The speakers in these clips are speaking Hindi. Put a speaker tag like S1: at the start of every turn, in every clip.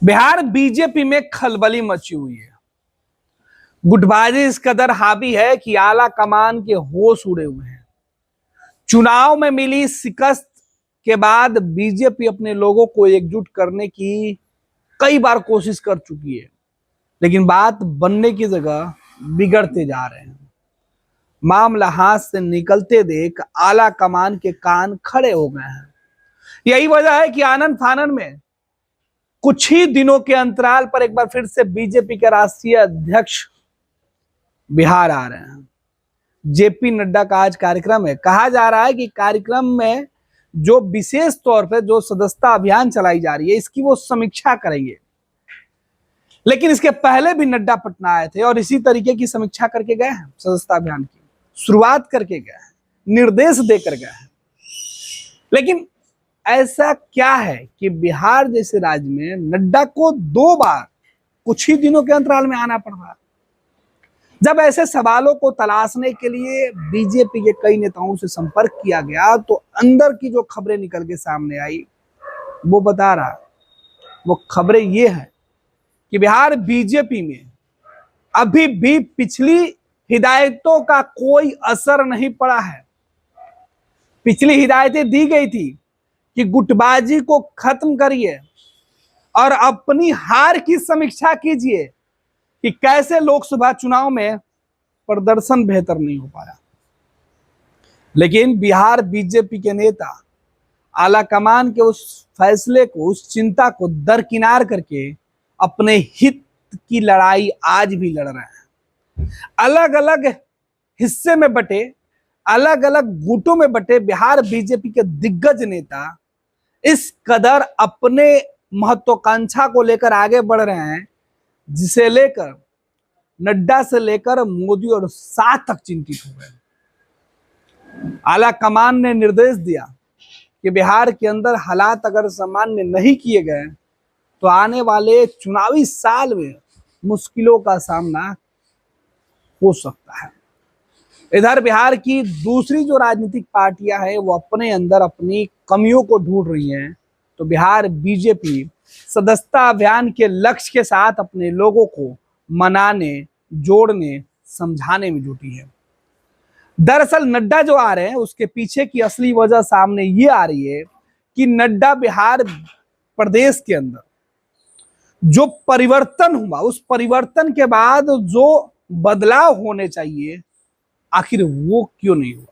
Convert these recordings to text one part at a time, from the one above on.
S1: बिहार बीजेपी में खलबली मची हुई है। गुटबाजी इस कदर हावी है कि आला कमान के होश उड़े हुए हैं। चुनाव में मिली शिकस्त के बाद बीजेपी अपने लोगों को एकजुट करने की कई बार कोशिश कर चुकी है, लेकिन बात बनने की जगह बिगड़ते जा रहे हैं। मामला हाथ से निकलते देख आला कमान के कान खड़े हो गए हैं। यही वजह है कि आनन फानन में कुछ ही दिनों के अंतराल पर एक बार फिर से बीजेपी के राष्ट्रीय अध्यक्ष बिहार आ रहे हैं। जेपी नड्डा का आज कार्यक्रम है। कहा जा रहा है कि कार्यक्रम में जो विशेष तौर पर जो सदस्यता अभियान चलाई जा रही है, इसकी वो समीक्षा करेंगे। लेकिन इसके पहले भी नड्डा पटना आए थे और इसी तरीके की समीक्षा करके गए हैं। सदस्यता अभियान की शुरुआत करके गए हैं, निर्देश देकर गए हैं। लेकिन ऐसा क्या है कि बिहार जैसे राज्य में नड्डा को 2 बार कुछ ही दिनों के अंतराल में आना पड़ रहा? जब ऐसे सवालों को तलाशने के लिए बीजेपी के कई नेताओं से संपर्क किया गया तो अंदर की जो खबरें निकल के सामने आई वो बता रहा, वो खबरें ये हैं कि बिहार बीजेपी में अभी भी पिछली हिदायतों का कोई असर नहीं पड़ा है। पिछली हिदायतें दी गई थी कि गुटबाजी को खत्म करिए और अपनी हार की समीक्षा कीजिए कि कैसे लोकसभा चुनाव में प्रदर्शन बेहतर नहीं हो पाया। लेकिन बिहार बीजेपी के नेता आला कमान के उस फैसले को, उस चिंता को दरकिनार करके अपने हित की लड़ाई आज भी लड़ रहे हैं। अलग अलग हिस्से में बटे, अलग अलग गुटों में बटे बिहार बीजेपी के दिग्गज नेता इस कदर अपने महत्वाकांक्षा को लेकर आगे बढ़ रहे हैं, जिसे लेकर नड्डा से लेकर मोदी और शाह तक चिंतित हो गए। आला कमान ने निर्देश दिया कि बिहार के अंदर हालात अगर सामान्य नहीं किए गए तो आने वाले चुनावी साल में मुश्किलों का सामना हो सकता है। इधर बिहार की दूसरी जो राजनीतिक पार्टियां हैं वो अपने अंदर अपनी कमियों को ढूंढ रही हैं, तो बिहार बीजेपी सदस्यता अभियान के लक्ष्य के साथ अपने लोगों को मनाने, जोड़ने, समझाने में जुटी है। दरअसल नड्डा जो आ रहे हैं उसके पीछे की असली वजह सामने ये आ रही है कि नड्डा बिहार प्रदेश के अंदर जो परिवर्तन हुआ, उस परिवर्तन के बाद जो बदलाव होने चाहिए, आखिर वो क्यों नहीं हुआ।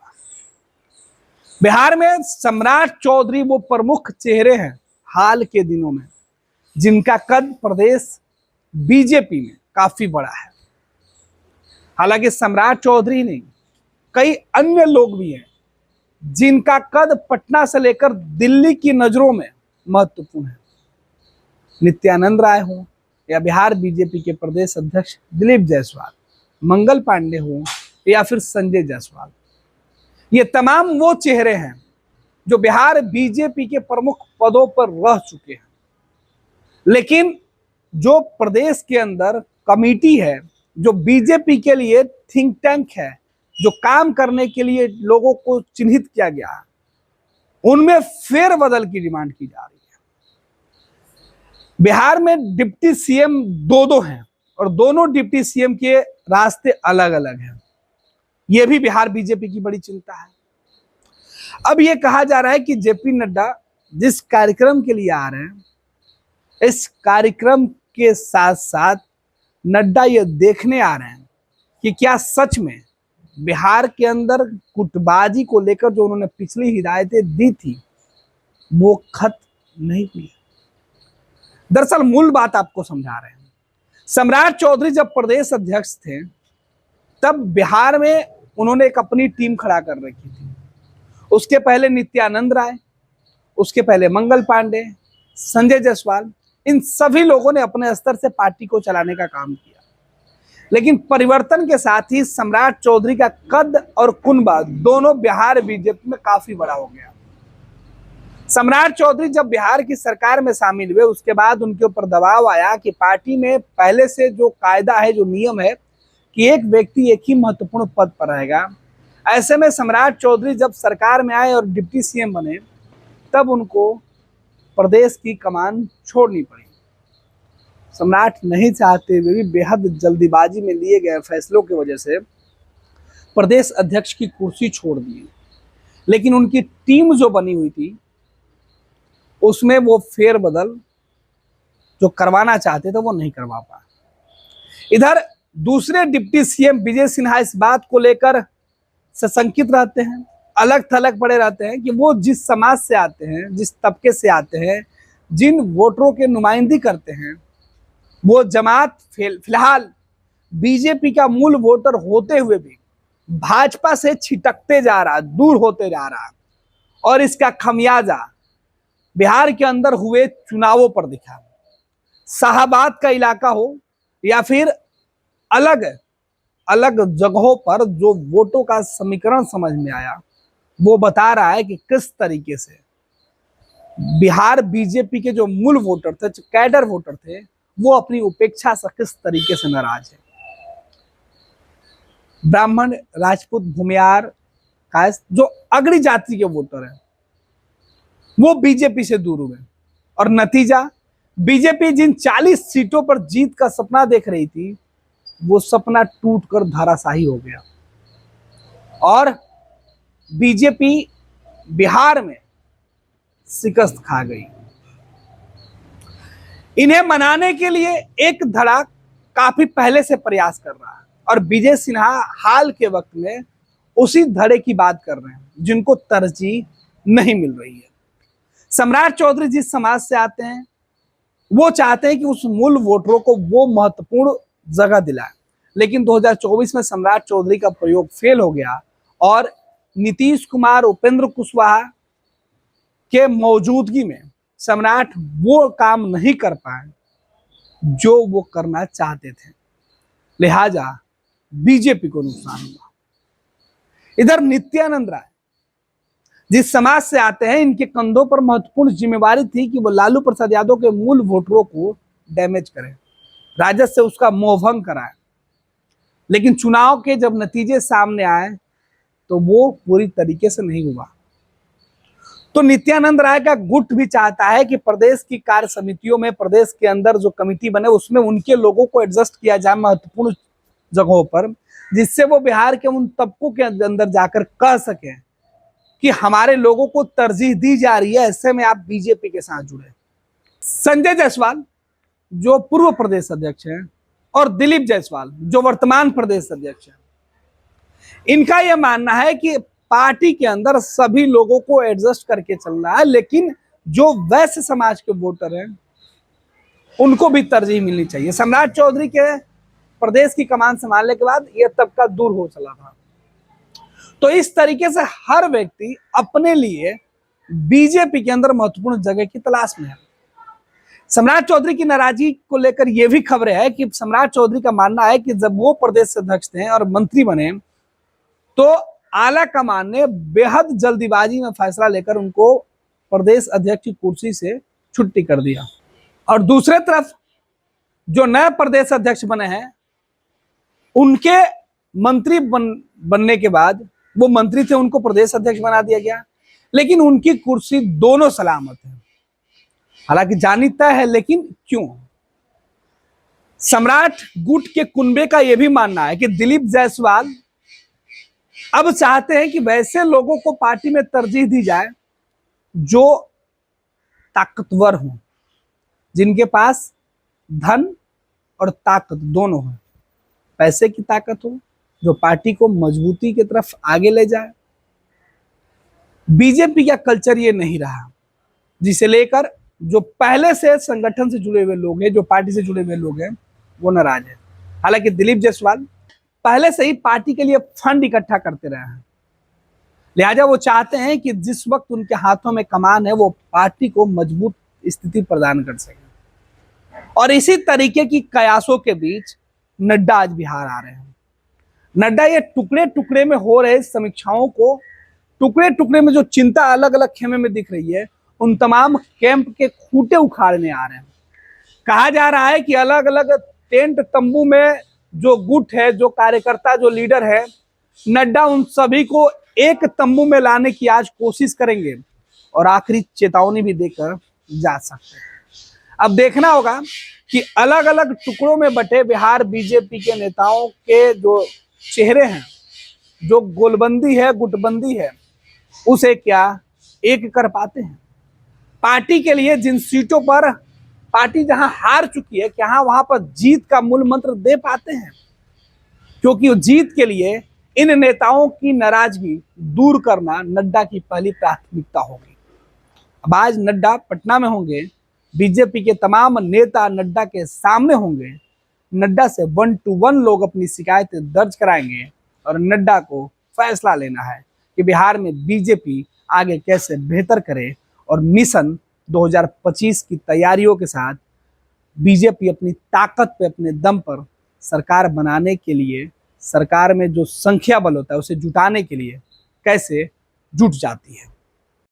S1: बिहार में सम्राट चौधरी वो प्रमुख चेहरे हैं हाल के दिनों में जिनका कद प्रदेश बीजेपी में काफी बड़ा है। हालांकि सम्राट चौधरी नहीं, कई अन्य लोग भी हैं जिनका कद पटना से लेकर दिल्ली की नजरों में महत्वपूर्ण है। नित्यानंद राय हो या बिहार बीजेपी के प्रदेश अध्यक्ष दिलीप जायसवाल, मंगल पांडे हो या फिर संजय जायसवाल, ये तमाम वो चेहरे हैं जो बिहार बीजेपी के प्रमुख पदों पर रह चुके हैं। लेकिन जो प्रदेश के अंदर कमेटी है, जो बीजेपी के लिए थिंक टैंक है, जो काम करने के लिए लोगों को चिन्हित किया गया है, उनमें फेरबदल की डिमांड की जा रही है। बिहार में डिप्टी सीएम दो हैं और दोनों डिप्टी सीएम के रास्ते अलग अलग हैं। यह भी बिहार बीजेपी की बड़ी चिंता है। अब यह कहा जा रहा है कि जेपी नड्डा जिस कार्यक्रम के लिए आ रहे हैं, इस कार्यक्रम के साथ साथ नड्डा ये देखने आ रहे हैं कि क्या सच में बिहार के अंदर गुटबाजी को लेकर जो उन्होंने पिछली हिदायतें दी थी वो खत्म नहीं हुई। दरअसल मूल बात आपको समझा रहे हैं। सम्राट चौधरी जब प्रदेश अध्यक्ष थे तब बिहार में उन्होंने एक अपनी टीम खड़ा कर रखी थी। उसके पहले नित्यानंद राय, उसके पहले मंगल पांडे, संजय जायसवाल, इन सभी लोगों ने अपने स्तर से पार्टी को चलाने का काम किया। लेकिन परिवर्तन के साथ ही सम्राट चौधरी का कद और कुनबा दोनों बिहार बीजेपी में काफी बड़ा हो गया। सम्राट चौधरी जब बिहार की सरकार में शामिल हुए उसके बाद उनके ऊपर दबाव आया कि पार्टी में पहले से जो कायदा है, जो नियम है कि एक व्यक्ति एक ही महत्वपूर्ण पद पर रहेगा। ऐसे में सम्राट चौधरी जब सरकार में आए और डिप्टी सीएम बने तब उनको प्रदेश की कमान छोड़नी पड़ी। सम्राट नहीं चाहते हुए भी बेहद जल्दीबाजी में लिए गए फैसलों की वजह से प्रदेश अध्यक्ष की कुर्सी छोड़ दी। लेकिन उनकी टीम जो बनी हुई थी उसमें वो फेरबदल जो करवाना चाहते थे वो नहीं करवा पाए। इधर दूसरे डिप्टी सीएम विजय सिन्हा इस बात को लेकर सशंकित रहते हैं, अलग थलग पड़े रहते हैं कि वो जिस समाज से आते हैं, जिस तबके से आते हैं, जिन वोटरों के नुमाइंदगी करते हैं, वो जमात फिलहाल बीजेपी का मूल वोटर होते हुए भी भाजपा से छिटकते जा रहा, दूर होते जा रहा। और इसका खमियाजा बिहार के अंदर हुए चुनावों पर दिखा। शाहाबाद का इलाका हो या फिर अलग अलग जगहों पर जो वोटों का समीकरण समझ में आया, वो बता रहा है कि किस तरीके से बिहार बीजेपी के जो मूल वोटर थे, जो कैडर वोटर थे, वो अपनी उपेक्षा से किस तरीके से नाराज है। ब्राह्मण, राजपूत, भूमियार, कायस्थ जो अग्रणी जाति के वोटर हैं वो बीजेपी से दूर हुए और नतीजा बीजेपी जिन 40 सीटों पर जीत का सपना देख रही थी वो सपना टूटकर धराशायी हो गया और बीजेपी बिहार में शिकस्त खा गई। इन्हें मनाने के लिए एक धड़ा काफी पहले से प्रयास कर रहा है और विजय सिन्हा हाल के वक्त में उसी धड़े की बात कर रहे हैं जिनको तरजीह नहीं मिल रही है। सम्राट चौधरी जिस समाज से आते हैं वो चाहते हैं कि उस मूल वोटरों को वो महत्वपूर्ण जगह दिलाए, लेकिन 2024 में सम्राट चौधरी का प्रयोग फेल हो गया और नीतीश कुमार, उपेंद्र कुशवाहा के मौजूदगी में सम्राट वो काम नहीं कर पाए जो वो करना चाहते थे, लिहाजा बीजेपी को नुकसान हुआ। इधर नित्यानंद राय जिस समाज से आते हैं, इनके कंधों पर महत्वपूर्ण जिम्मेवारी थी कि वो लालू प्रसाद यादव के मूल वोटरों को डैमेज करें, राजद से उसका मोहभंग कराए। लेकिन चुनाव के जब नतीजे सामने आए तो वो पूरी तरीके से नहीं हुआ। तो नित्यानंद राय का गुट भी चाहता है कि प्रदेश की कार्य समितियों में, प्रदेश के अंदर जो कमिटी बने उसमें उनके लोगों को एडजस्ट किया जाए महत्वपूर्ण जगहों पर, जिससे वो बिहार के उन तबकों के अंदर जाकर कह सके कि हमारे लोगों को तरजीह दी जा रही है, ऐसे में आप बीजेपी के साथ जुड़े। संजय जायसवाल जो पूर्व प्रदेश अध्यक्ष हैं और दिलीप जायसवाल जो वर्तमान प्रदेश अध्यक्ष हैं, इनका यह मानना है कि पार्टी के अंदर सभी लोगों को एडजस्ट करके चलना है, लेकिन जो वैश्य समाज के वोटर हैं उनको भी तरजीह मिलनी चाहिए। सम्राट चौधरी के प्रदेश की कमान संभालने के बाद यह तबका दूर हो चला था। तो इस तरीके से हर व्यक्ति अपने लिए बीजेपी के अंदर महत्वपूर्ण जगह की तलाश में है। सम्राट चौधरी की नाराजगी को लेकर यह भी खबरें है कि सम्राट चौधरी का मानना है कि जब वो प्रदेश अध्यक्ष थे और मंत्री बने तो आला कमान ने बेहद जल्दीबाजी में फैसला लेकर उनको प्रदेश अध्यक्ष की कुर्सी से छुट्टी कर दिया। और दूसरे तरफ जो नए प्रदेश अध्यक्ष बने हैं उनके मंत्री बनने के बाद, वो मंत्री थे उनको प्रदेश अध्यक्ष बना दिया गया, लेकिन उनकी कुर्सी दोनों सलामत है। हालांकि जानी तय है, लेकिन क्यों? सम्राट गुट के कुनबे का यह भी मानना है कि दिलीप जायसवाल अब चाहते हैं कि वैसे लोगों को पार्टी में तरजीह दी जाए जो ताकतवर हों, जिनके पास धन और ताकत दोनों हो, पैसे की ताकत हो जो पार्टी को मजबूती की तरफ आगे ले जाए। बीजेपी का कल्चर ये नहीं रहा, जिसे लेकर जो पहले से संगठन से जुड़े हुए लोग हैं, जो पार्टी से जुड़े हुए लोग हैं, वो नाराज है। हालांकि दिलीप जायसवाल पहले से ही पार्टी के लिए फंड इकट्ठा करते रहे हैं, लिहाजा वो चाहते हैं कि जिस वक्त उनके हाथों में कमान है वो पार्टी को मजबूत स्थिति प्रदान कर सके। और इसी तरीके की कयासों के बीच नड्डा आज बिहार आ रहे हैं। नड्डा ये टुकड़े टुकड़े में हो रहे समीक्षाओं को, टुकड़े टुकड़े में जो चिंता अलग अलग खेमे में दिख रही है, उन तमाम कैंप के खूंटे उखाड़ने आ रहे हैं। कहा जा रहा है कि अलग अलग टेंट तंबू में जो गुट है, जो कार्यकर्ता, जो लीडर है, नड्डा उन सभी को एक तंबू में लाने की आज कोशिश करेंगे और आखिरी चेतावनी भी देकर जा सकते हैं। अब देखना होगा कि अलग अलग टुकड़ों में बटे बिहार बीजेपी के नेताओं के जो चेहरे हैं, जो गोलबंदी है, गुटबंदी है, उसे क्या एक कर पाते हैं। पार्टी के लिए जिन सीटों पर पार्टी जहां हार चुकी है, क्या वहां पर जीत का मूल मंत्र दे पाते हैं, क्योंकि जीत के लिए इन नेताओं की नाराजगी दूर करना नड्डा की पहली प्राथमिकता होगी। अब आज नड्डा पटना में होंगे, बीजेपी के तमाम नेता नड्डा के सामने होंगे, नड्डा से 1 to 1 लोग अपनी शिकायतें दर्ज कराएंगे और नड्डा को फैसला लेना है कि बिहार में बीजेपी आगे कैसे बेहतर करे और मिशन 2025 की तैयारियों के साथ बीजेपी अपनी ताकत पे, अपने दम पर सरकार बनाने के लिए, सरकार में जो संख्या बल होता है उसे जुटाने के लिए कैसे जुट जाती है।